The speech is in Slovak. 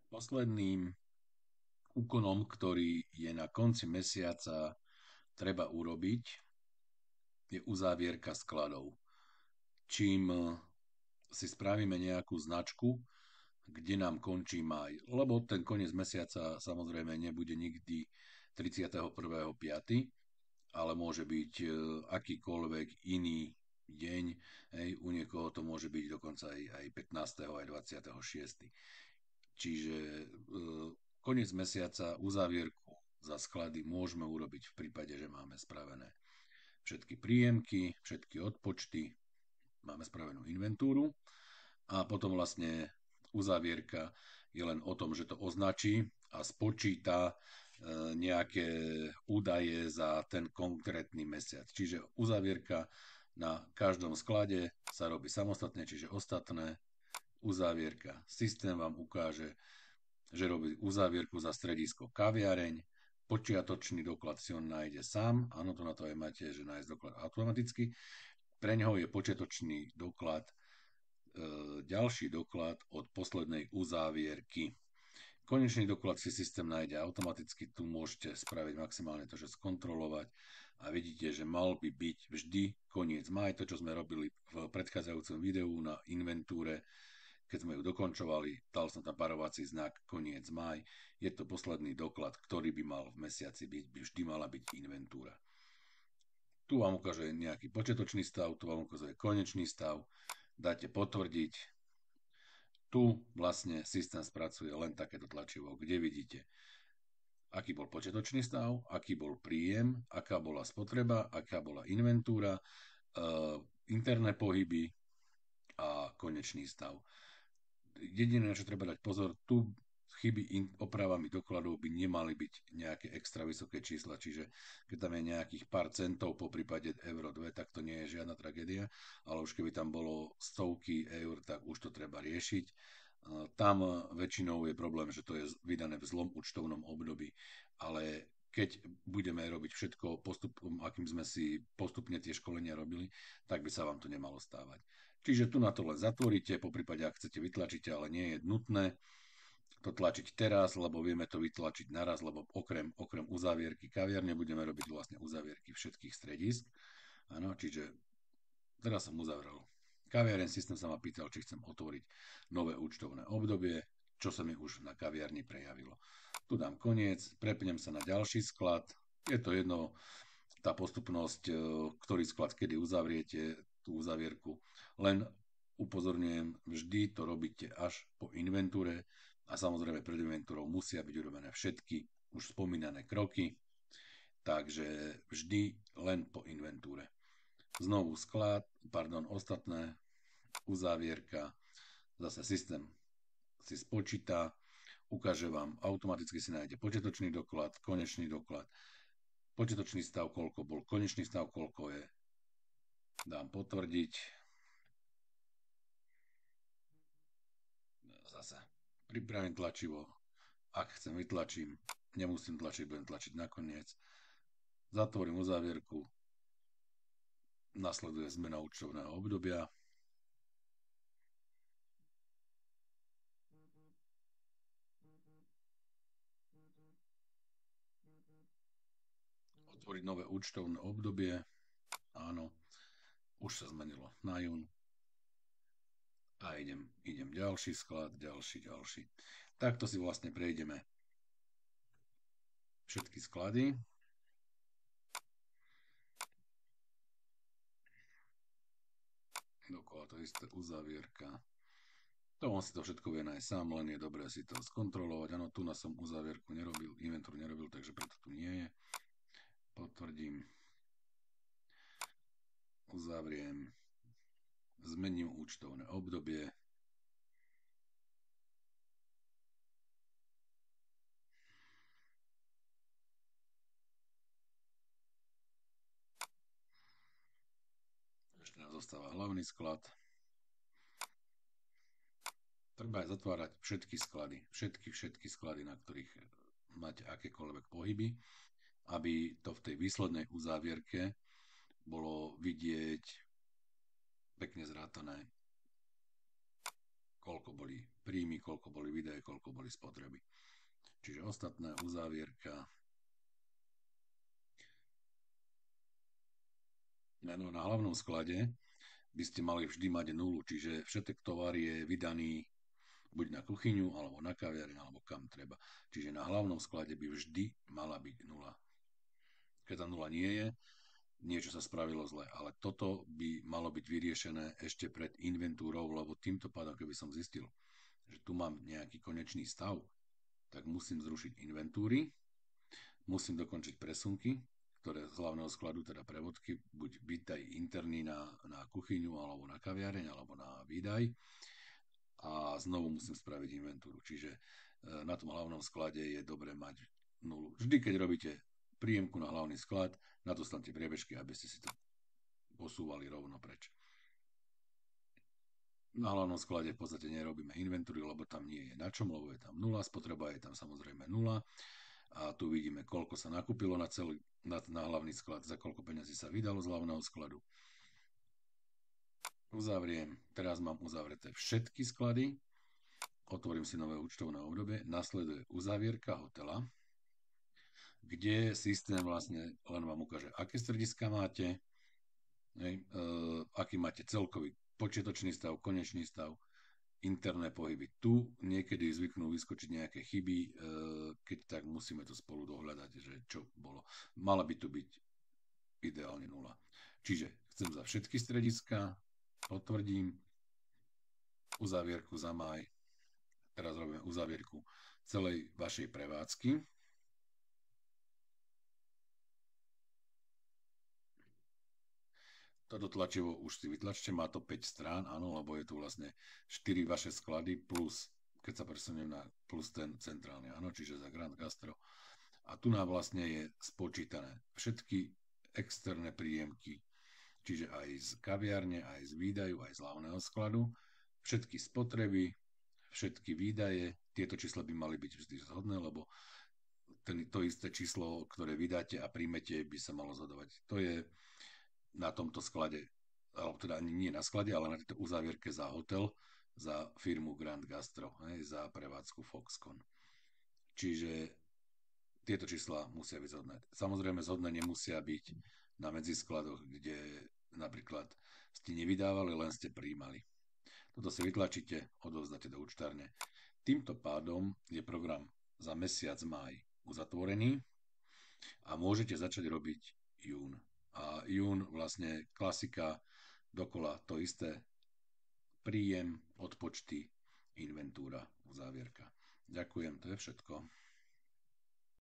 Posledným úkonom, ktorý je na konci mesiaca treba urobiť, je uzávierka skladov. Čím si spravíme nejakú značku, kde nám končí máj, lebo ten koniec mesiaca samozrejme nebude nikdy 31.5., ale môže byť akýkoľvek iný deň, hej, u niekoho to môže byť dokonca aj 15. aj 26. Čiže koniec mesiaca uzávierku za sklady môžeme urobiť v prípade, že máme spravené všetky príjemky, všetky odpočty, máme spravenú inventúru a potom vlastne uzávierka je len o tom, že to označí a spočíta nejaké údaje za ten konkrétny mesiac. Čiže uzávierka na každom sklade sa robí samostatne, čiže ostatné uzávierka. Systém vám ukáže, že robí uzávierku za stredisko kaviareň, počiatočný doklad si on nájde sám, áno, to na to aj máte, že nájsť doklad automaticky. Pre neho je počiatočný doklad ďalší doklad od poslednej uzávierky. Konečný doklad si systém nájde automaticky, tu môžete spraviť maximálne to, že skontrolovať a vidíte, že mal by byť vždy koniec máj, to čo sme robili v predchádzajúcom videu na inventúre, keď sme ju dokončovali, dal som tam parovací znak koniec máj, je to posledný doklad, ktorý by mal v mesiaci byť, by vždy mala byť inventúra. Tu vám ukazuje nejaký počiatočný stav, tu vám ukazuje konečný stav, dáte potvrdiť. Tu vlastne systém spracuje len takéto tlačivo, kde vidíte, aký bol počiatočný stav, aký bol príjem, aká bola spotreba, aká bola inventúra, interné pohyby a konečný stav. Jediné, na čo treba dať pozor, tu chyby opravami dokladov by nemali byť nejaké extra vysoké čísla, čiže keď tam je nejakých pár centov po prípade euro 2, tak to nie je žiadna tragédia, ale už keby tam bolo stovky eur, tak už to treba riešiť. Tam väčšinou je problém, že to je vydané v zlom účtovnom období, ale keď budeme robiť všetko postupom, akým sme si postupne tie školenia robili, tak by sa vám to nemalo stávať. Čiže tu na to len zatvoríte, po prípade ak chcete vytlačíte, ale nie je nutné to tlačiť teraz, lebo vieme to vytlačiť naraz, lebo okrem uzávierky kaviarne budeme robiť vlastne uzávierky všetkých stredisk. Áno, čiže teraz som uzavrel kaviareň, systém sa ma pýtal, či chcem otvoriť nové účtovné obdobie, čo sa mi už na kaviarni prejavilo. Tu dám koniec, prepnem sa na ďalší sklad, je to jedno, tá postupnosť, ktorý sklad kedy uzavriete, tú uzavierku. Len upozorňujem, vždy to robíte až po inventúre a samozrejme pred inventúrou musia byť urobené všetky už spomínané kroky, takže vždy len po inventúre. Znovu ostatné uzávierka, zase systém si spočíta, ukáže vám, automaticky si nájde počiatočný doklad, konečný doklad, počiatočný stav, koľko bol, konečný stav, koľko je. Dám potvrdiť. Zase pripravím tlačivo. Ak chcem, vytlačím. Nemusím tlačiť, budem tlačiť nakoniec. Zatvorím uzávierku. Nasleduje zmena účtovného obdobia. Otvoriť nové účtovné obdobie. Áno, už sa zmenilo na jún. A idem ďalší sklad, ďalší. Takto si vlastne prejdeme všetky sklady. Dokola to isté uzávierka. To on si to všetko vie nájsť sám, len je dobré si to skontrolovať. Áno, tu na som uzávierku nerobil, inventúru nerobil, takže preto tu nie je. Potvrdím. Uzavriem. Zmením účtovné obdobie. Ešte nám zostáva hlavný sklad. Treba aj zatvárať všetky sklady. Všetky sklady, na ktorých máte akékoľvek pohyby, aby to v tej výslednej uzávierke bolo vidieť pekne zrátané, koľko boli boli príjmy, koľko boli výdaje, koľko boli spotreby. Čiže ostatná uzávierka. No, na hlavnom sklade by ste mali vždy mať nulu, čiže všetek tovar je vydaný buď na kuchyňu, alebo na kaviareň, alebo kam treba. Čiže na hlavnom sklade by vždy mala byť nula. Keď tá nula nie je, niečo sa spravilo zle. Ale toto by malo byť vyriešené ešte pred inventúrou, lebo týmto pádom, keby som zistil, že tu mám nejaký konečný stav, tak musím zrušiť inventúry, musím dokončiť presunky, ktoré z hlavného skladu, teda prevodky, buď bytaj interný na kuchyňu, alebo na kaviareň, alebo na výdaj, a znovu musím spraviť inventúru. Čiže na tom hlavnom sklade je dobre mať nulu. Vždy, keď robíte príjemku na hlavný sklad, nadostanete priebežky, aby ste si to posúvali rovno preč. Na hlavnom sklade v podstate nerobíme inventúry, lebo tam nie je na čom, lebo je tam nula, spotreba je tam samozrejme nula. A tu vidíme, koľko sa nakúpilo na hlavný sklad, za koľko peniazí sa vydalo z hlavného skladu. Uzavriem, teraz mám uzavreté všetky sklady, otvorím si nové účtovné obdobie, nasleduje uzavierka hotela, kde systém vlastne len vám ukáže, aké strediska máte, aký máte celkový počiatočný stav, konečný stav, interné pohyby. Tu niekedy zvyknú vyskočiť nejaké chyby, keď tak musíme to spolu dohľadať, že čo bolo. Mala by tu byť ideálne nula. Čiže chcem za všetky strediska, potvrdím, uzávierku za máj, teraz robíme uzávierku celej vašej prevádzky. Toto tlačivo už si vytlačte, má to 5 strán, áno, lebo je tu vlastne 4 vaše sklady plus, keď sa presuniem na plus ten centrálny, áno, čiže za Grand Gastro. A tu nám vlastne je spočítané všetky externé príjemky, čiže aj z kaviárne, aj z výdaju, aj z hlavného skladu, všetky spotreby, všetky výdaje, tieto čísla by mali byť vždy zhodné, lebo to isté číslo, ktoré vydáte a príjmete, by sa malo zhodovať. To je na tomto sklade, alebo teda ani nie na sklade, ale na tejto uzávierke za hotel, za firmu Grand Gastro, za prevádzku Foxconn. Čiže tieto čísla musia byť zhodné. Samozrejme, zhodné nemusia byť na medziskladoch, kde napríklad ste nevydávali, len ste prijímali. Toto si vytlačíte, odovzdáte do účtárne. Týmto pádom je program za mesiac máj uzatvorený a môžete začať robiť jún. A jún vlastne klasika, dokola to isté, príjem, odpočty, inventúra, uzávierka. Ďakujem, to je všetko.